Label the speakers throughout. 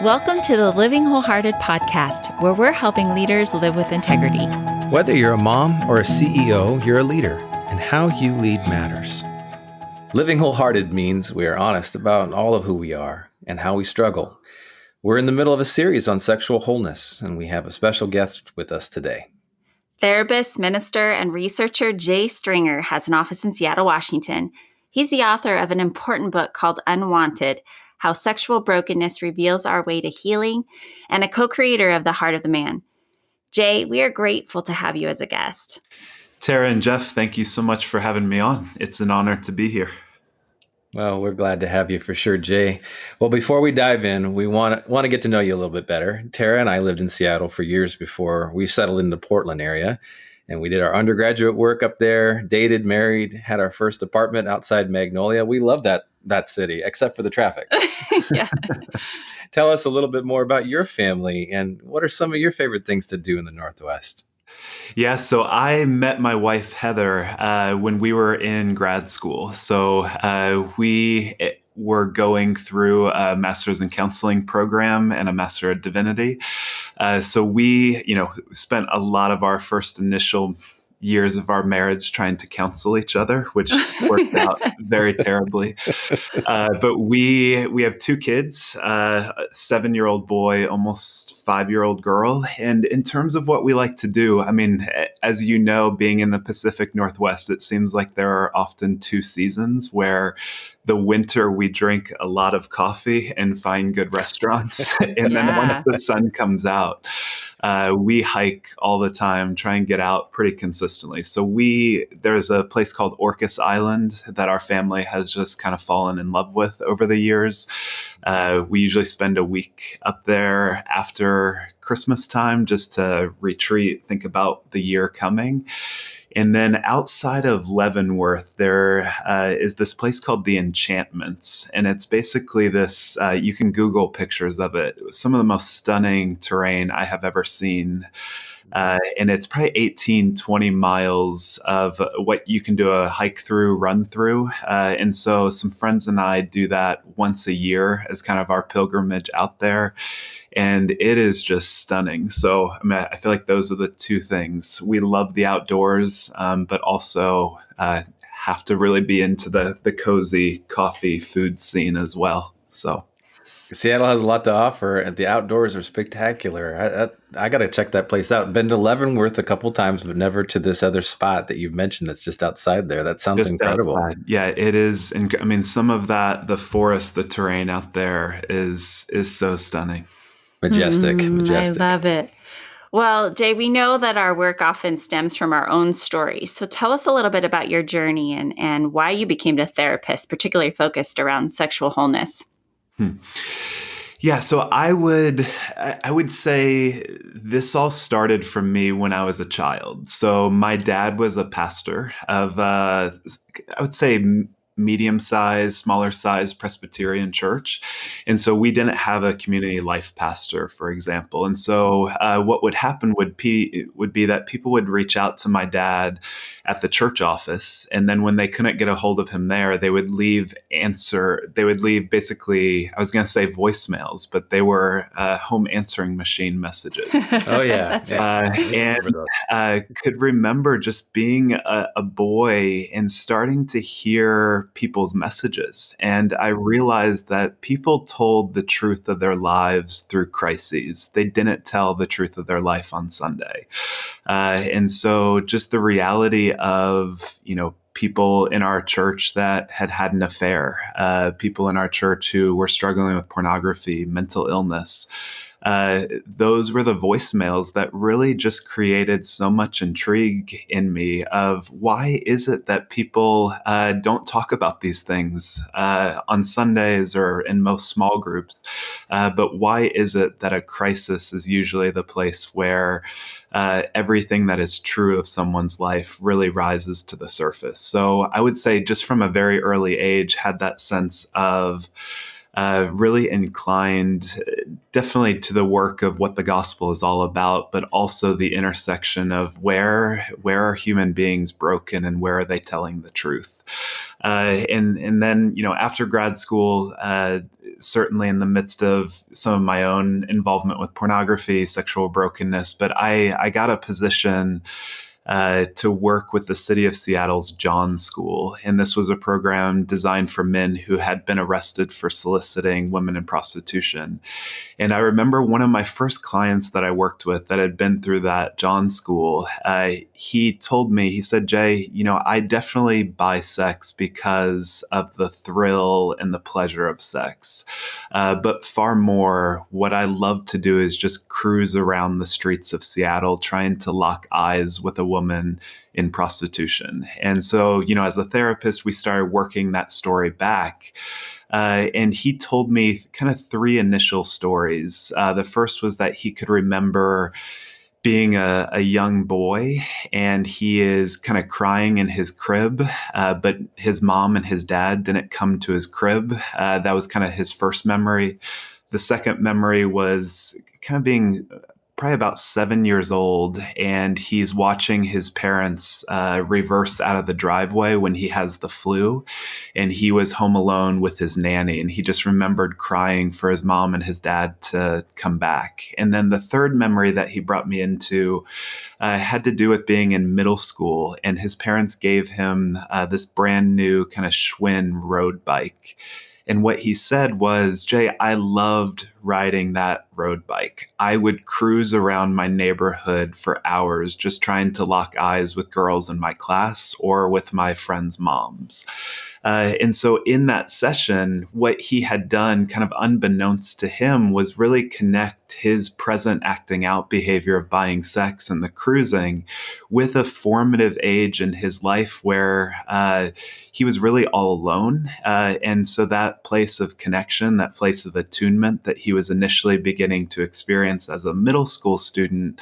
Speaker 1: Welcome to the Living Wholehearted podcast, where we're helping leaders live with integrity.
Speaker 2: Whether you're a mom or a CEO, you're a leader, and how you lead matters. Living Wholehearted means we are honest about all of who we are and how we struggle. We're in the middle of a series on sexual wholeness, and we have a special guest with us today.
Speaker 1: Therapist, minister, and researcher Jay Stringer has an office in Seattle, Washington. He's the author of an important book called Unwanted: How Sexual Brokenness Reveals Our Way to Healing, and a co-creator of The Heart of the Man. Jay, we are grateful to have you as a guest.
Speaker 3: Tara and Jeff, thank you so much for having me on. It's an honor to be here.
Speaker 2: Well, we're glad to have you for sure, Jay. Well, before we dive in, we want to get to know you a little bit better. Tara and I lived in Seattle for years before we settled in the Portland area, and we did our undergraduate work up there, dated, married, had our first apartment outside Magnolia. We love that city, except for the traffic.
Speaker 1: Yeah.
Speaker 2: Tell us a little bit more about your family and what are some of your favorite things to do in the Northwest?
Speaker 3: Yeah, so I met my wife, Heather, when we were in grad school. So we were going through a master's in counseling program and a master of divinity. So we, spent a lot of our first initial years of our marriage trying to counsel each other, which worked out very terribly. But we have two kids, a 7-year-old boy, almost 5-year-old girl. And in terms of what we like to do, I mean, as you know, being in the Pacific Northwest, it seems like there are often two seasons where the winter we drink a lot of coffee and find good restaurants. And then once the sun comes out, we hike all the time, try and get out pretty consistently. So there's a place called Orcas Island that our family has just kind of fallen in love with over the years. We usually spend a week up there after Christmas time just to retreat, think about the year coming. And then outside of Leavenworth, there is this place called the Enchantments. And it's basically this, you can Google pictures of it. Some of the most stunning terrain I have ever seen. And it's probably 18, 20 miles of what you can do a hike through, run through. And so some friends and I do that once a year as kind of our pilgrimage out there. And it is just stunning. So I feel like those are the two things. We love the outdoors, but also have to really be into the cozy coffee food scene as well. So
Speaker 2: Seattle has a lot to offer, and the outdoors are spectacular. I got to check that place out. Been to Leavenworth a couple times, but never to this other spot that you've mentioned that's just outside there. That sounds incredible.
Speaker 3: Outside. Yeah, it is. I mean, some of that, the forest, the terrain out there is so stunning.
Speaker 2: Majestic.
Speaker 1: I love it. Well, Jay, we know that our work often stems from our own stories. So tell us a little bit about your journey and why you became a therapist, particularly focused around sexual wholeness.
Speaker 3: Yeah, so I would say this all started for me when I was a child. So my dad was a pastor of, I would say, medium-sized, smaller-sized Presbyterian church. And so we didn't have a community life pastor, for example. And so what would happen would be that people would reach out to my dad at the church office. And then when they couldn't get a hold of him there, they would leave basically, I was going to say voicemails, but they were home answering machine messages.
Speaker 2: Oh, yeah.
Speaker 3: And I could remember just being a boy and starting to hear people's messages. And I realized that people told the truth of their lives through crises. They didn't tell the truth of their life on Sunday. And so just the reality of, people in our church that had an affair, people in our church who were struggling with pornography, mental illness. Those were the voicemails that really just created so much intrigue in me of why is it that people don't talk about these things on Sundays or in most small groups, but why is it that a crisis is usually the place where everything that is true of someone's life really rises to the surface. So I would say just from a very early age, had that sense of really inclined definitely to the work of what the gospel is all about, but also the intersection of where are human beings broken and where are they telling the truth. And then, after grad school, certainly in the midst of some of my own involvement with pornography, sexual brokenness. But I got a position to work with the city of Seattle's John School. And this was a program designed for men who had been arrested for soliciting women in prostitution. And I remember one of my first clients that I worked with that had been through that John School, he told me, he said, Jay, I definitely buy sex because of the thrill and the pleasure of sex. But far more, what I love to do is just cruise around the streets of Seattle trying to lock eyes with a woman in prostitution. And so, as a therapist, we started working that story back. And he told me kind of three initial stories. The first was that he could remember being a young boy and he is kind of crying in his crib, but his mom and his dad didn't come to his crib. That was kind of his first memory. The second memory was kind of being probably about 7 years old, and he's watching his parents reverse out of the driveway when he has the flu, and he was home alone with his nanny, and he just remembered crying for his mom and his dad to come back. And then the third memory that he brought me into had to do with being in middle school, and his parents gave him this brand new kind of Schwinn road bike. And what he said was, Jay, I loved riding that road bike. I would cruise around my neighborhood for hours just trying to lock eyes with girls in my class or with my friends' moms. And so in that session, what he had done, kind of unbeknownst to him, was really connect his present acting out behavior of buying sex and the cruising with a formative age in his life where he was really all alone. And so that place of connection, that place of attunement that he was initially beginning to experience as a middle school student,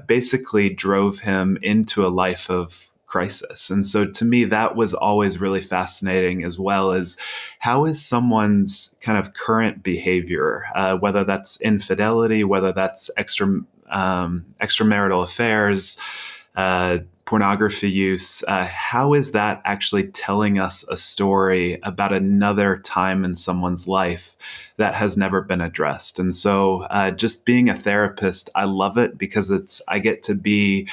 Speaker 3: basically drove him into a life of crisis. And so to me, that was always really fascinating, as well as how is someone's kind of current behavior, whether that's infidelity, whether that's extramarital affairs, pornography use, how is that actually telling us a story about another time in someone's life that has never been addressed? And so just being a therapist, I love it because I get to be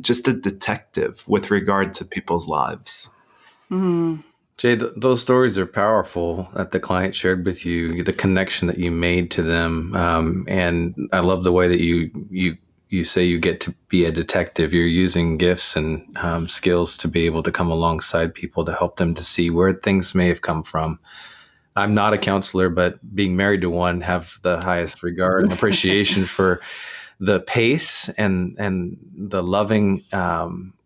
Speaker 3: just a detective with regard to people's lives.
Speaker 1: Mm.
Speaker 2: Jay, those stories are powerful that the client shared with you, the connection that you made to them. And I love the way that you say you get to be a detective. You're using gifts and skills to be able to come alongside people to help them to see where things may have come from. I'm not a counselor, but being married to one, have the highest regard and appreciation for the pace and the loving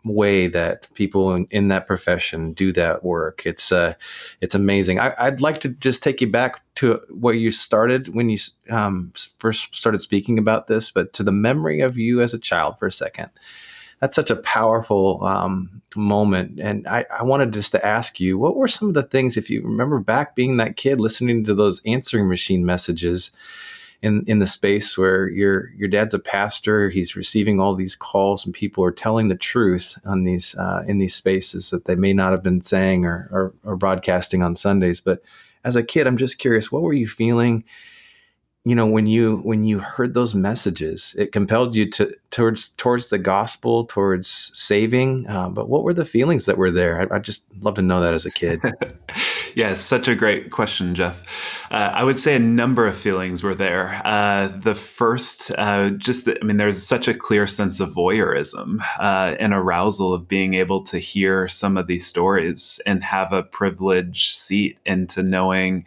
Speaker 2: way that people in that profession do that work. It's amazing. I'd like to just take you back to where you started when you first started speaking about this, but to the memory of you as a child for a second. That's such a powerful moment. And I wanted just to ask you, what were some of the things, if you remember back being that kid, listening to those answering machine messages in the space where your dad's a pastor, he's receiving all these calls and people are telling the truth on these in these spaces that they may not have been saying or broadcasting on Sundays. But as a kid, I'm just curious, what were you feeling? When you heard those messages, it compelled you towards the gospel, towards saving. But what were the feelings that were there? I'd just love to know that as a kid.
Speaker 3: Yeah, it's such a great question, Jeff. I would say a number of feelings were there. The first, there's such a clear sense of voyeurism and arousal of being able to hear some of these stories and have a privileged seat into knowing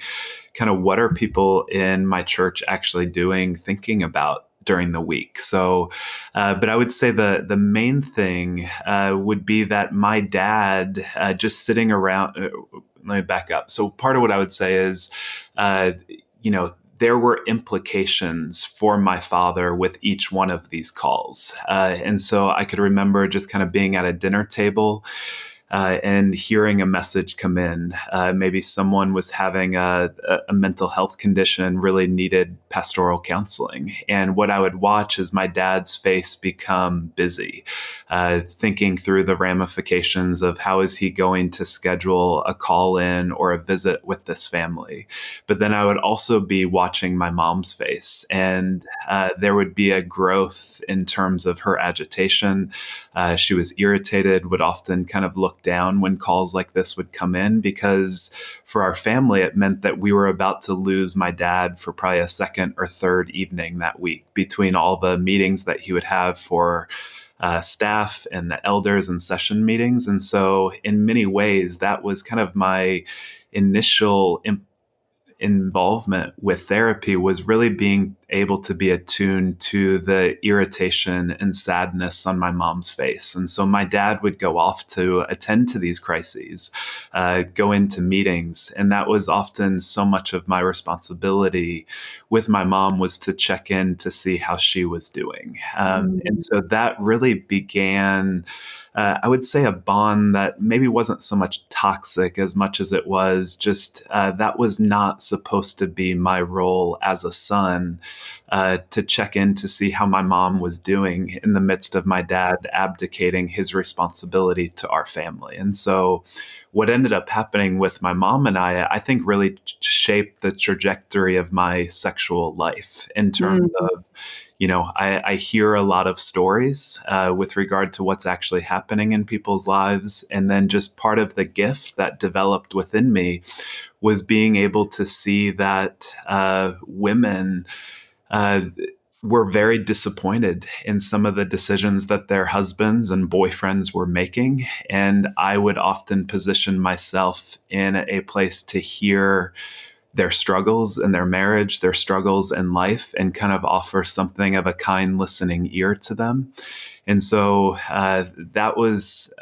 Speaker 3: kind of what are people in my church actually doing, thinking about during the week. So, but I would say the main thing would be that my dad just sitting around. Let me back up. So part of what I would say is, there were implications for my father with each one of these calls. And so I could remember just kind of being at a dinner table, and hearing a message come in. Maybe someone was having a mental health condition, really needed pastoral counseling. And what I would watch is my dad's face become busy, thinking through the ramifications of how is he going to schedule a call in or a visit with this family. But then I would also be watching my mom's face, and there would be a growth in terms of her agitation. She was irritated, would often kind of look down when calls like this would come in, because for our family, it meant that we were about to lose my dad for probably a second or third evening that week between all the meetings that he would have for staff and the elders and session meetings. And so, in many ways, that was kind of my initial involvement with therapy, was really being able to be attuned to the irritation and sadness on my mom's face. And so my dad would go off to attend to these crises, go into meetings. And that was often so much of my responsibility with my mom, was to check in to see how she was doing. And so that really began, I would say, a bond that maybe wasn't so much toxic as much as it was just that was not supposed to be my role as a son, to check in to see how my mom was doing in the midst of my dad abdicating his responsibility to our family. And so what ended up happening with my mom and I think really shaped the trajectory of my sexual life in terms of, I hear a lot of stories with regard to what's actually happening in people's lives. And then just part of the gift that developed within me was being able to see that women were very disappointed in some of the decisions that their husbands and boyfriends were making. And I would often position myself in a place to hear their struggles in their marriage, their struggles in life, and kind of offer something of a kind listening ear to them. And so that was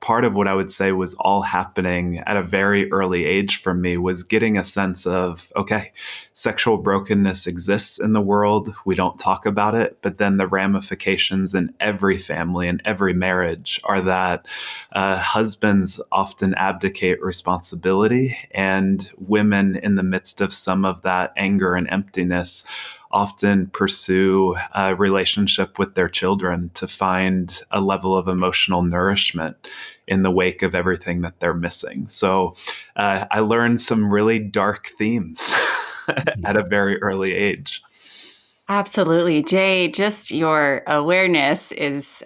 Speaker 3: part of what I would say was all happening at a very early age for me, was getting a sense of, okay, sexual brokenness exists in the world. We don't talk about it, but then the ramifications in every family and every marriage are that husbands often abdicate responsibility, and women, in the midst of some of that anger and emptiness, often pursue a relationship with their children to find a level of emotional nourishment in the wake of everything that they're missing. So I learned some really dark themes at a very early age.
Speaker 1: Absolutely. Jay, just your awareness is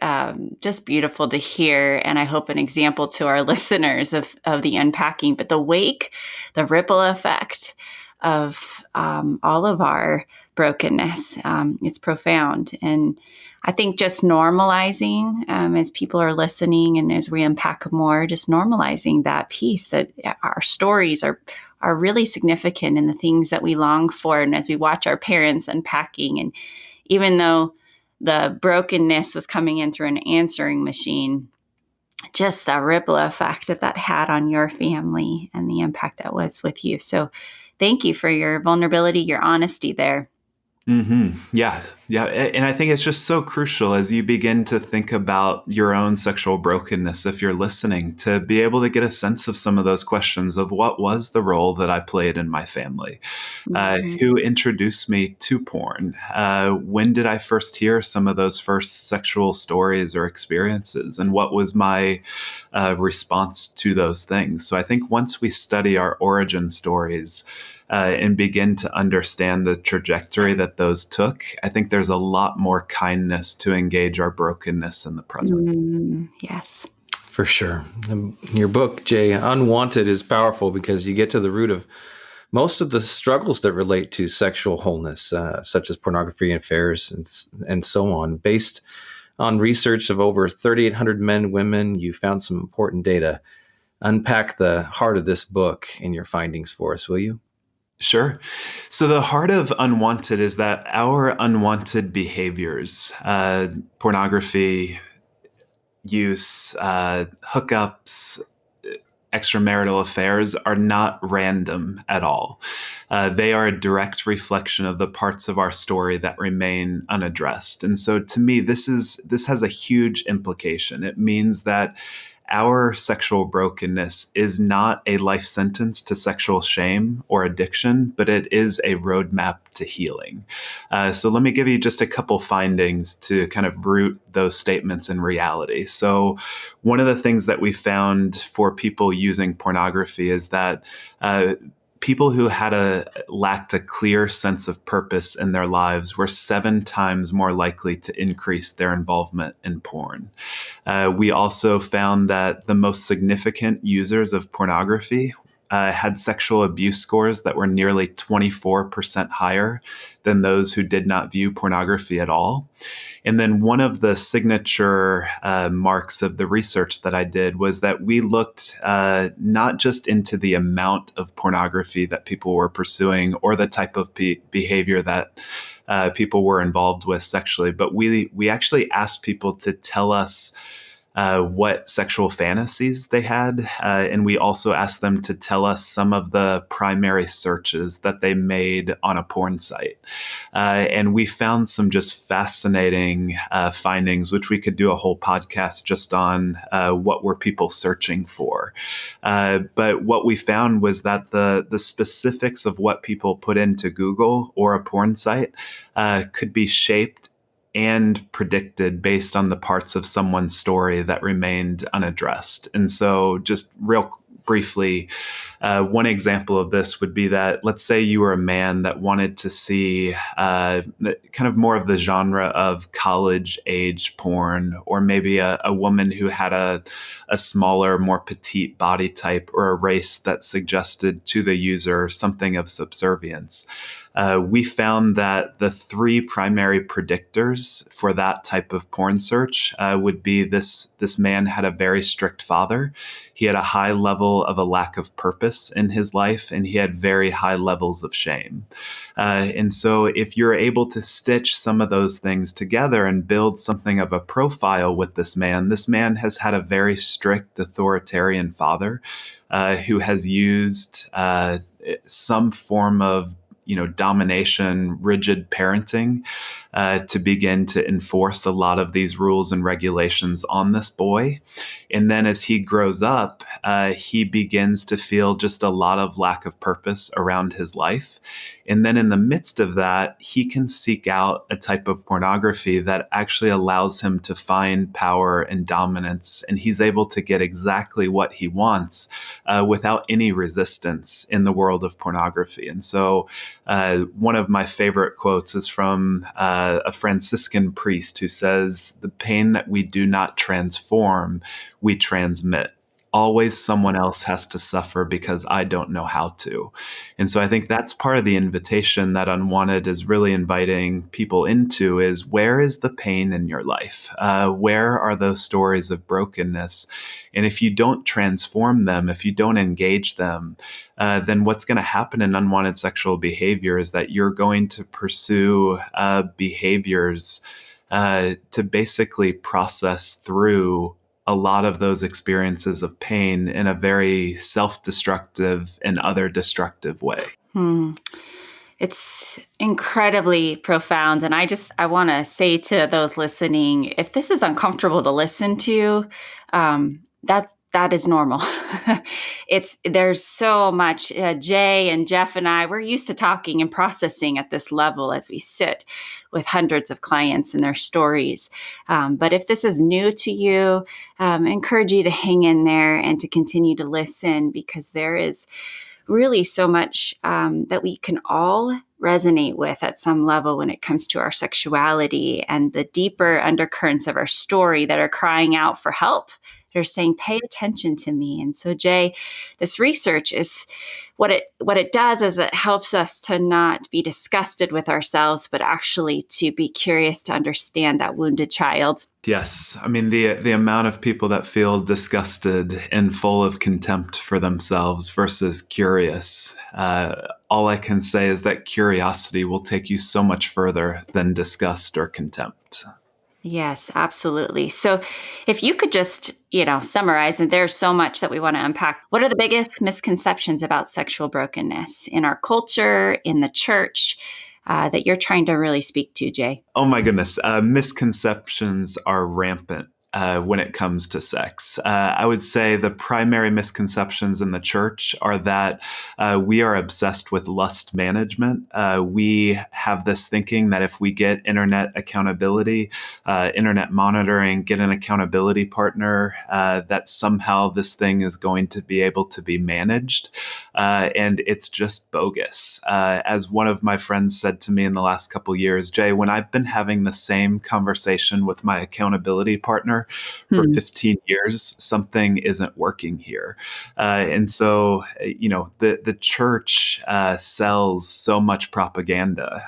Speaker 1: just beautiful to hear. And I hope an example to our listeners of the unpacking, but the ripple effect of all of our brokenness, it's profound. And I think just normalizing, as people are listening and as we unpack more, just normalizing that piece that our stories are really significant in the things that we long for. And as we watch our parents unpacking, and even though the brokenness was coming in through an answering machine, just the ripple effect that had on your family and the impact that was with you. So thank you for your vulnerability, your honesty there.
Speaker 3: Yeah. Yeah. And I think it's just so crucial as you begin to think about your own sexual brokenness, if you're listening, to be able to get a sense of some of those questions of what was the role that I played in my family? Who introduced me to porn? When did I first hear some of those first sexual stories or experiences? And what was my response to those things? So I think once we study our origin stories, and begin to understand the trajectory that those took, I think there's a lot more kindness to engage our brokenness in the present.
Speaker 1: Yes.
Speaker 2: For sure. Your book, Jay, Unwanted, is powerful because you get to the root of most of the struggles that relate to sexual wholeness, such as pornography and affairs and so on. Based on research of over 3,800 men and women, you found some important data. Unpack the heart of this book and your findings for us, will you?
Speaker 3: Sure. So the heart of unwanted is that our unwanted behaviors, pornography use, hookups, extramarital affairs, are not random at all. They are a direct reflection of the parts of our story that remain unaddressed. And so to me, this has a huge implication. It means that our sexual brokenness is not a life sentence to sexual shame or addiction, but it is a roadmap to healing. So let me give you just a couple findings to kind of root those statements in reality. So one of the things that we found for people using pornography is that people who lacked a clear sense of purpose in their lives were 7 times more likely to increase their involvement in porn. We also found that the most significant users of pornography had sexual abuse scores that were nearly 24% higher than those who did not view pornography at all. And then one of the signature marks of the research that I did was that we looked not just into the amount of pornography that people were pursuing or the type of behavior that people were involved with sexually, but we actually asked people to tell us what sexual fantasies they had. And we also asked them to tell us some of the primary searches that they made on a porn site. And we found some just fascinating findings, which we could do a whole podcast just on what were people searching for. But what we found was that the specifics of what people put into Google or a porn site could be shaped and predicted based on the parts of someone's story that remained unaddressed. And so, just real briefly, one example of this would be that, let's say you were a man that wanted to see kind of more of the genre of college age porn, or maybe a woman who had a smaller, more petite body type, or a race that suggested to the user something of subservience. We found that the 3 primary predictors for that type of porn search would be this man had a very strict father. He had a high level of a lack of purpose in his life, and he had very high levels of shame. And so if you're able to stitch some of those things together and build something of a profile with this man has had a very strict authoritarian father who has used some form of domination, rigid parenting to begin to enforce a lot of these rules and regulations on this boy. And then as he grows up, he begins to feel just a lot of lack of purpose around his life. And then in the midst of that, he can seek out a type of pornography that actually allows him to find power and dominance. And he's able to get exactly what he wants without any resistance in the world of pornography. And so one of my favorite quotes is from a Franciscan priest who says, "The pain that we do not transform, we transmit. Always someone else has to suffer because I don't know how to." And so I think that's part of the invitation that Unwanted is really inviting people into is, where is the pain in your life? Where are those stories of brokenness? And if you don't transform them, if you don't engage them, then what's going to happen in unwanted sexual behavior is that you're going to pursue behaviors to basically process through a lot of those experiences of pain in a very self-destructive and other destructive way.
Speaker 1: It's incredibly profound. And I want to say to those listening, if this is uncomfortable to listen to, that is normal. There's so much. Jay and Jeff and I, we're used to talking and processing at this level as we sit with hundreds of clients and their stories. But if this is new to you, I encourage you to hang in there and to continue to listen, because there is really so much that we can all resonate with at some level when it comes to our sexuality and the deeper undercurrents of our story that are crying out for help. They're saying, pay attention to me. And so, Jay, this research is what it does is it helps us to not be disgusted with ourselves, but actually to be curious to understand that wounded child.
Speaker 3: Yes. I mean, the amount of people that feel disgusted and full of contempt for themselves versus curious. All I can say is that curiosity will take you so much further than disgust or contempt.
Speaker 1: Yes, absolutely. So if you could just, summarize, and there's so much that we want to unpack. What are the biggest misconceptions about sexual brokenness in our culture, in the church, that you're trying to really speak to, Jay?
Speaker 3: Oh my goodness. Misconceptions are rampant. when it comes to sex. I would say the primary misconceptions in the church are that we are obsessed with lust management. We have this thinking that if we get internet accountability, internet monitoring, get an accountability partner, that somehow this thing is going to be able to be managed. And it's just bogus. As one of my friends said to me in the last couple years, Jay, when I've been having the same conversation with my accountability partner for 15 years, something isn't working here. And so, the church sells so much propaganda.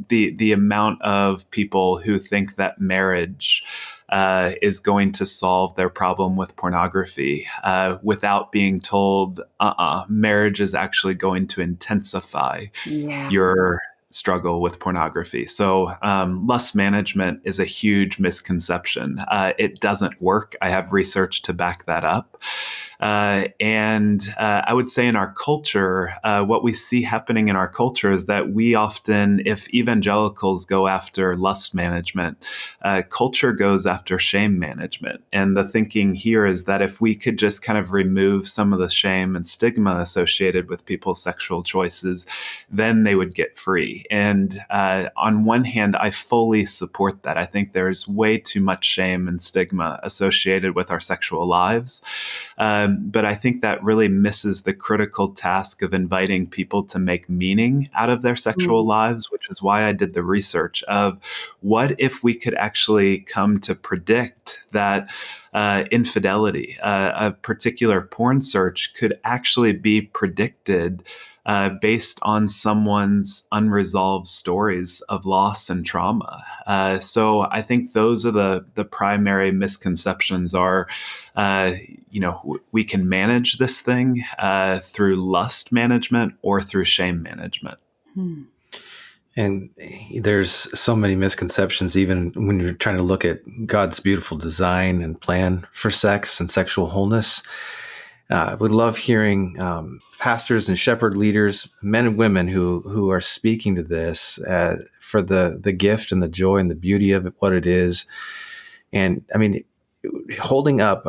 Speaker 3: The amount of people who think that marriage is going to solve their problem with pornography without being told, marriage is actually going to intensify your struggle with pornography. So lust management is a huge misconception. It doesn't work. I have research to back that up. And I would say in our culture, what we see happening in our culture is that we often, if evangelicals go after lust management, culture goes after shame management. And the thinking here is that if we could just kind of remove some of the shame and stigma associated with people's sexual choices, then they would get free. And on one hand, I fully support that. I think there's way too much shame and stigma associated with our sexual lives. But I think that really misses the critical task of inviting people to make meaning out of their sexual lives, which is why I did the research of what if we could actually come to predict that infidelity, a particular porn search could actually be predicted based on someone's unresolved stories of loss and trauma. So I think those are the primary misconceptions are, we can manage this thing through lust management or through shame management.
Speaker 2: And there's so many misconceptions, even when you're trying to look at God's beautiful design and plan for sex and sexual wholeness. I would love hearing pastors and shepherd leaders, men and women who are speaking to this for the gift and the joy and the beauty of what it is. And I mean, holding up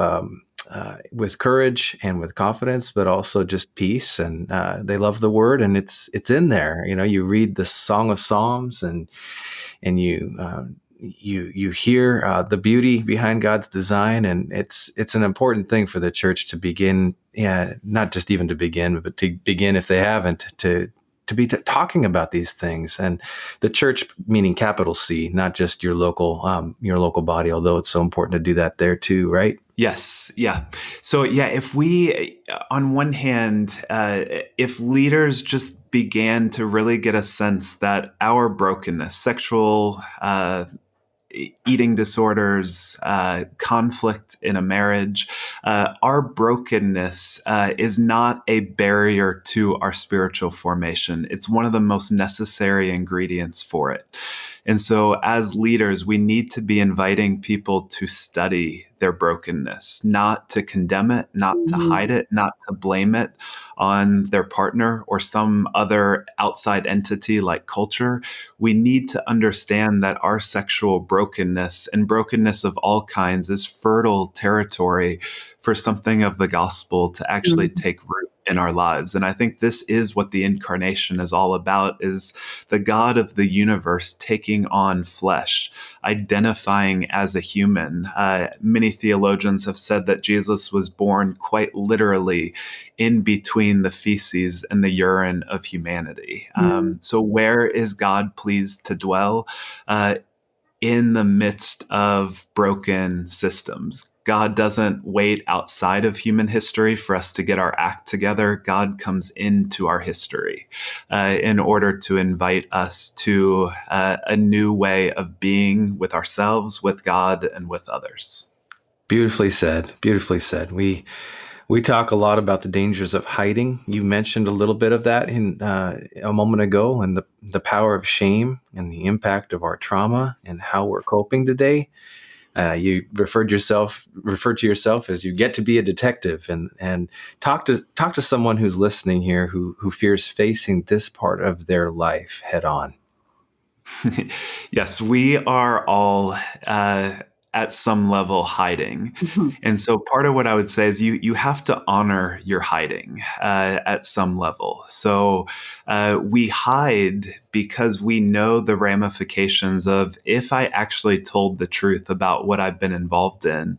Speaker 2: with courage and with confidence, but also just peace. And they love the word, and it's in there. You read the Song of Psalms, and you hear the beauty behind God's design, and it's an important thing for the church to begin, not just even to begin, but to begin, if they haven't, to be talking about these things. And the church, meaning capital C, not just your local body, although it's so important to do that there too, right?
Speaker 3: Yes. Yeah. So if we, on one hand, if leaders just began to really get a sense that our brokenness, sexual eating disorders, conflict in a marriage, our brokenness is not a barrier to our spiritual formation. It's one of the most necessary ingredients for it. And so as leaders, we need to be inviting people to study their brokenness, not to condemn it, not to hide it, not to blame it on their partner or some other outside entity like culture. We need to understand that our sexual brokenness and brokenness of all kinds is fertile territory for something of the gospel to actually take root in our lives. And I think this is what the incarnation is all about, is the God of the universe taking on flesh, identifying as a human. Many theologians have said that Jesus was born quite literally in between the feces and the urine of humanity. So where is God pleased to dwell? In the midst of broken systems. God doesn't wait outside of human history for us to get our act together. God comes into our history in order to invite us to a new way of being with ourselves, with God, and with others.
Speaker 2: Beautifully said. Beautifully said. We talk a lot about the dangers of hiding. You mentioned a little bit of that in a moment ago, and the power of shame and the impact of our trauma and how we're coping today. You referred to yourself as you get to be a detective, and talk to someone who's listening here who fears facing this part of their life head on.
Speaker 3: Yes, we are all at some level hiding.
Speaker 1: Mhm.
Speaker 3: And so part of what I would say is you have to honor your hiding at some level. So we hide because we know the ramifications of if I actually told the truth about what I've been involved in,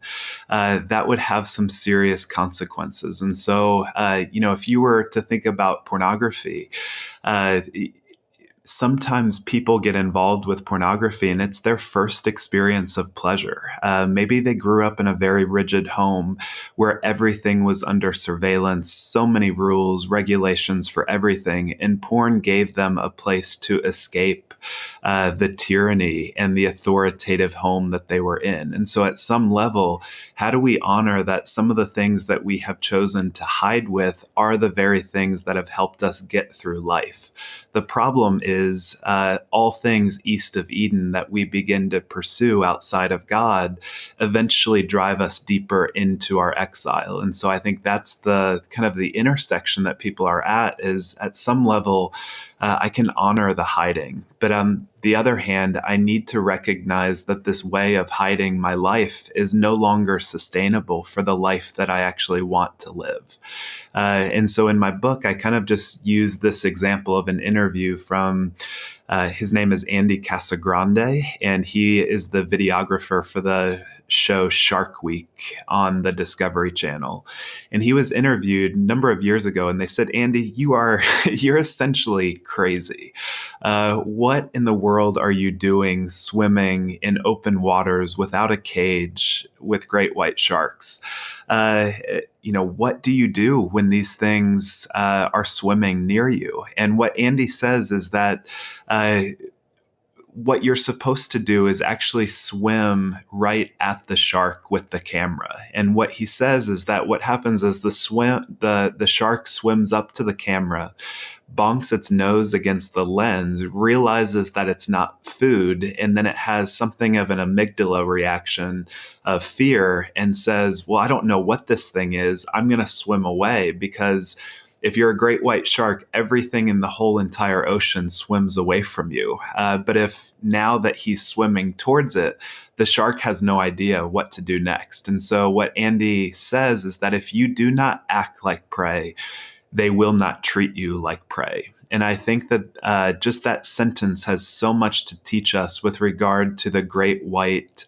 Speaker 3: that would have some serious consequences. And so, if you were to think about pornography, uh, sometimes people get involved with pornography and it's their first experience of pleasure. Maybe they grew up in a very rigid home where everything was under surveillance, so many rules, regulations for everything, and porn gave them a place to escape the tyranny and the authoritative home that they were in. And so, at some level, how do we honor that some of the things that we have chosen to hide with are the very things that have helped us get through life? The problem is all things east of Eden that we begin to pursue outside of God eventually drive us deeper into our exile. And so I think that's the kind of the intersection that people are at is at some level, I can honor the hiding. But on the other hand, I need to recognize that this way of hiding my life is no longer sustainable for the life that I actually want to live. And so in my book, I kind of just use this example of an interview from his name is Andy Casagrande, and he is the videographer for the show Shark Week on the Discovery Channel. And he was interviewed a number of years ago, and they said, "Andy, you're essentially crazy. What in the world are you doing swimming in open waters without a cage with great white sharks? Uh, what do you do when these things are swimming near you?" And what Andy says is that uh, what you're supposed to do is actually swim right at the shark with the camera. And what he says is that what happens is the shark swims up to the camera, bonks its nose against the lens, realizes that it's not food, and then it has something of an amygdala reaction of fear and says, "Well, I don't know what this thing is. I'm going to swim away," because if you're a great white shark, everything in the whole entire ocean swims away from you. But if now that he's swimming towards it, the shark has no idea what to do next. And so, what Andy says is that if you do not act like prey, they will not treat you like prey. And I think that just that sentence has so much to teach us with regard to the great white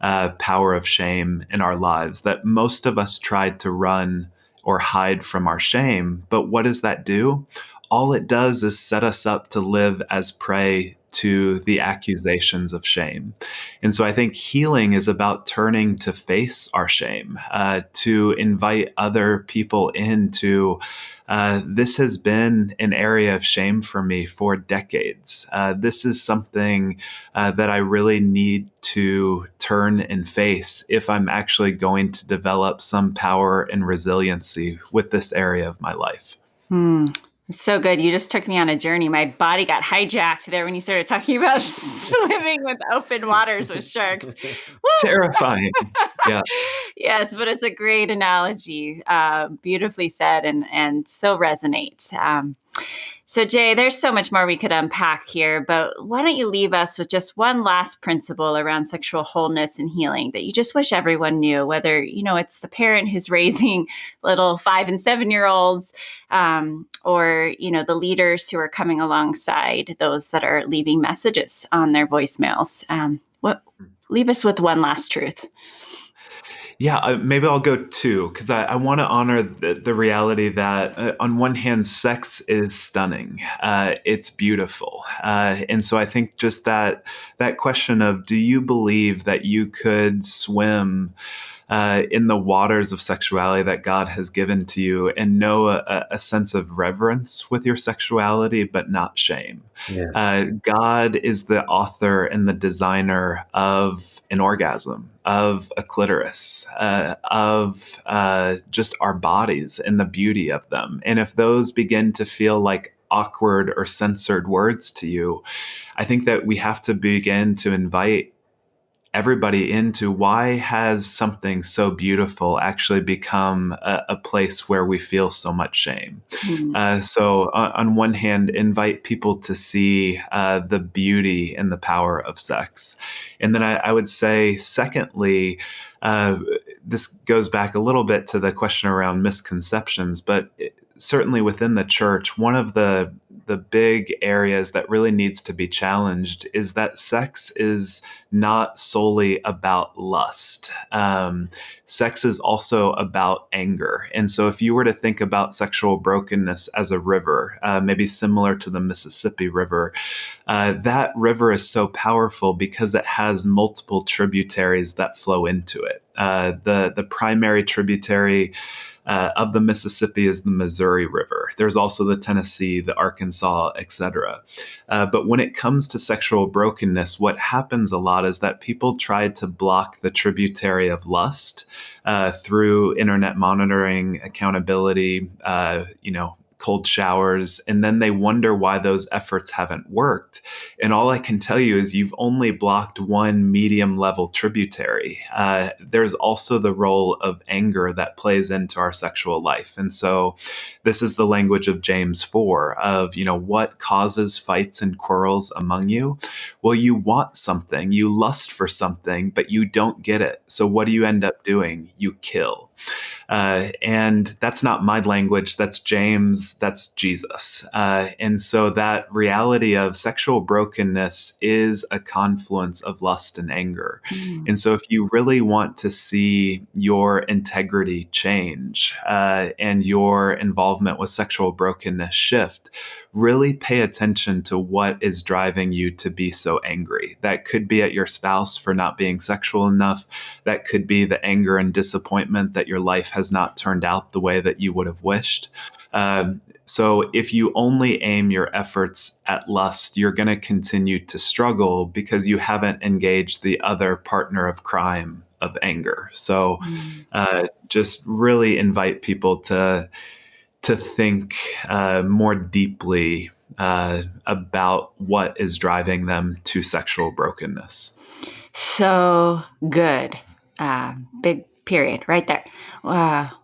Speaker 3: power of shame in our lives, that most of us tried to run or hide from our shame. But what does that do? All it does is set us up to live as prey to the accusations of shame. And so I think healing is about turning to face our shame, to invite other people into. This has been an area of shame for me for decades. This is something that I really need to turn and face if I'm actually going to develop some power and resiliency with this area of my life.
Speaker 1: Hmm. So good. You just took me on a journey. My body got hijacked there when you started talking about swimming with open waters with sharks. Woo!
Speaker 3: Terrifying. Yeah.
Speaker 1: Yes, but it's a great analogy. Beautifully said and so resonate. So, Jay, there's so much more we could unpack here, but why don't you leave us with just one last principle around sexual wholeness and healing that you just wish everyone knew, whether, it's the parent who's raising little 5 and 7-year-olds, or, the leaders who are coming alongside those that are leaving messages on their voicemails. Leave us with one last truth.
Speaker 3: Yeah, maybe I'll go two because I want to honor the reality that, on one hand, sex is stunning. It's beautiful, and so I think just that question of, do you believe that you could swim in the waters of sexuality that God has given to you and know a sense of reverence with your sexuality, but not shame?
Speaker 2: Yes.
Speaker 3: God is the author and the designer of an orgasm, of a clitoris, of just our bodies and the beauty of them. And if those begin to feel like awkward or censored words to you, I think that we have to begin to invite everybody into why has something so beautiful actually become a place where we feel so much shame.
Speaker 1: Mm.
Speaker 3: So on one hand, invite people to see the beauty and the power of sex. And then I would say, secondly, this goes back a little bit to the question around misconceptions, but certainly within the church, one of the big areas that really needs to be challenged is that sex is not solely about lust. Sex is also about anger. And so if you were to think about sexual brokenness as a river, maybe similar to the Mississippi River, that river is so powerful because it has multiple tributaries that flow into it. The primary tributary of the Mississippi is the Missouri River. There's also the Tennessee, the Arkansas, etc. But when it comes to sexual brokenness, what happens a lot is that people try to block the tributary of lust through internet monitoring, accountability, cold showers, and then they wonder why those efforts haven't worked. And all I can tell you is you've only blocked one medium level tributary. There's also the role of anger that plays into our sexual life. And so this is the language of James 4 of, what causes fights and quarrels among you? Well, you want something, you lust for something, but you don't get it. So what do you end up doing? You kill. And that's not my language. That's James. That's Jesus. And so that reality of sexual brokenness is a confluence of lust and anger.
Speaker 1: Mm.
Speaker 3: And so if you really want to see your integrity change and your involvement with sexual brokenness shift, really pay attention to what is driving you to be so angry. That could be at your spouse for not being sexual enough. That could be the anger and disappointment that your life has not turned out the way that you would have wished. So if you only aim your efforts at lust, you're going to continue to struggle because you haven't engaged the other partner of crime of anger. So just really invite people to think more deeply about what is driving them to sexual brokenness.
Speaker 1: So good. Big period right there.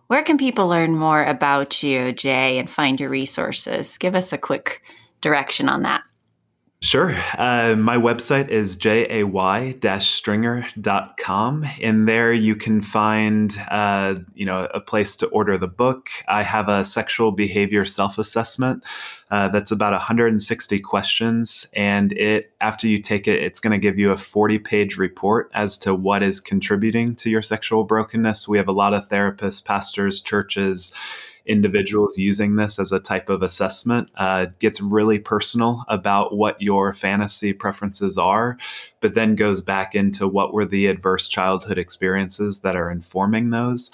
Speaker 1: Where can people learn more about you, Jay, and find your resources? Give us a quick direction on that.
Speaker 3: Sure. My website is jay-stringer.com. In there, you can find, a place to order the book. I have a sexual behavior self-assessment that's about 160 questions. And after you take it, it's going to give you a 40-page report as to what is contributing to your sexual brokenness. We have a lot of therapists, pastors, churches, individuals using this as a type of assessment. Gets really personal about what your fantasy preferences are, but then goes back into what were the adverse childhood experiences that are informing those.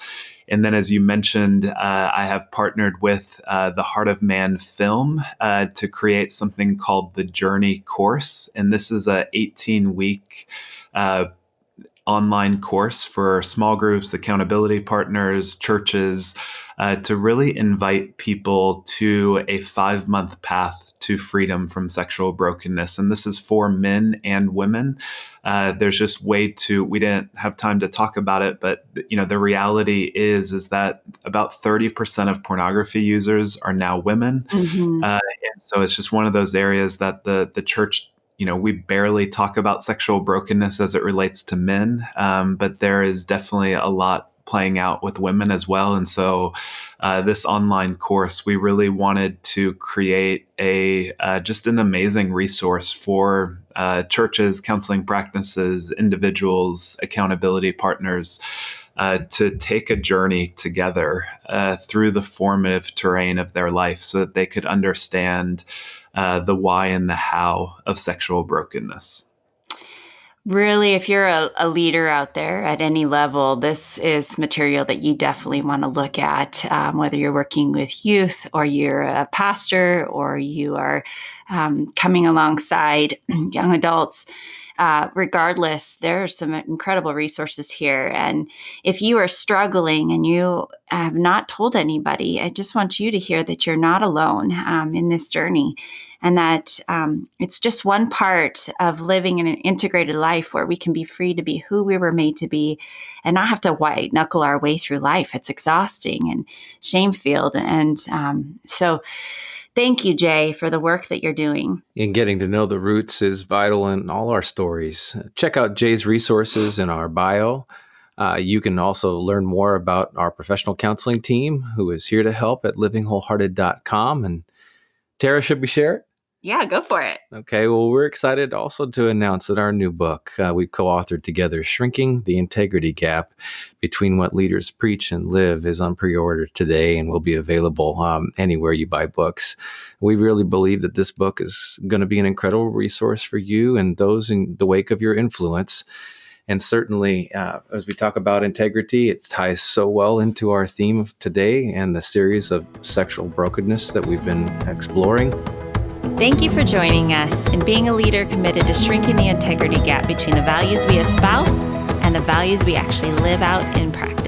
Speaker 3: And then, as you mentioned, I have partnered with the Heart of Man film to create something called the Journey Course. And this is a 18-week online course for small groups, accountability partners, churches, to really invite people to a 5-month path to freedom from sexual brokenness. And this is for men and women. There's just we didn't have time to talk about it, but the reality is that about 30% of pornography users are now women.
Speaker 1: Mm-hmm.
Speaker 3: And so it's just one of those areas that the church, we barely talk about sexual brokenness as it relates to men, but there is definitely a lot playing out with women as well. And so this online course, we really wanted to create just an amazing resource for churches, counseling practices, individuals, accountability partners, to take a journey together through the formative terrain of their life so that they could understand the why and the how of sexual brokenness.
Speaker 1: Really, if you're a leader out there at any level, this is material that you definitely want to look at, whether you're working with youth or you're a pastor or you are coming alongside young adults. regardless, there are some incredible resources here. And if you are struggling and you have not told anybody, I just want you to hear that you're not alone in this journey, and that it's just one part of living in an integrated life where we can be free to be who we were made to be and not have to white knuckle our way through life. It's exhausting and shame-filled. And so thank you, Jay, for the work that you're doing.
Speaker 2: And getting to know the roots is vital in all our stories. Check out Jay's resources in our bio. You can also learn more about our professional counseling team, who is here to help at livingwholehearted.com. And Tara, should we share it?
Speaker 1: Yeah, go for it.
Speaker 2: Okay, well, we're excited also to announce that our new book we co-authored together, Shrinking the Integrity Gap Between What Leaders Preach and Live, is on pre-order today and will be available anywhere you buy books. We really believe that this book is going to be an incredible resource for you and those in the wake of your influence. And certainly, as we talk about integrity, it ties so well into our theme of today and the series of sexual brokenness that we've been exploring.
Speaker 1: Thank you for joining us in being a leader committed to shrinking the integrity gap between the values we espouse and the values we actually live out in practice.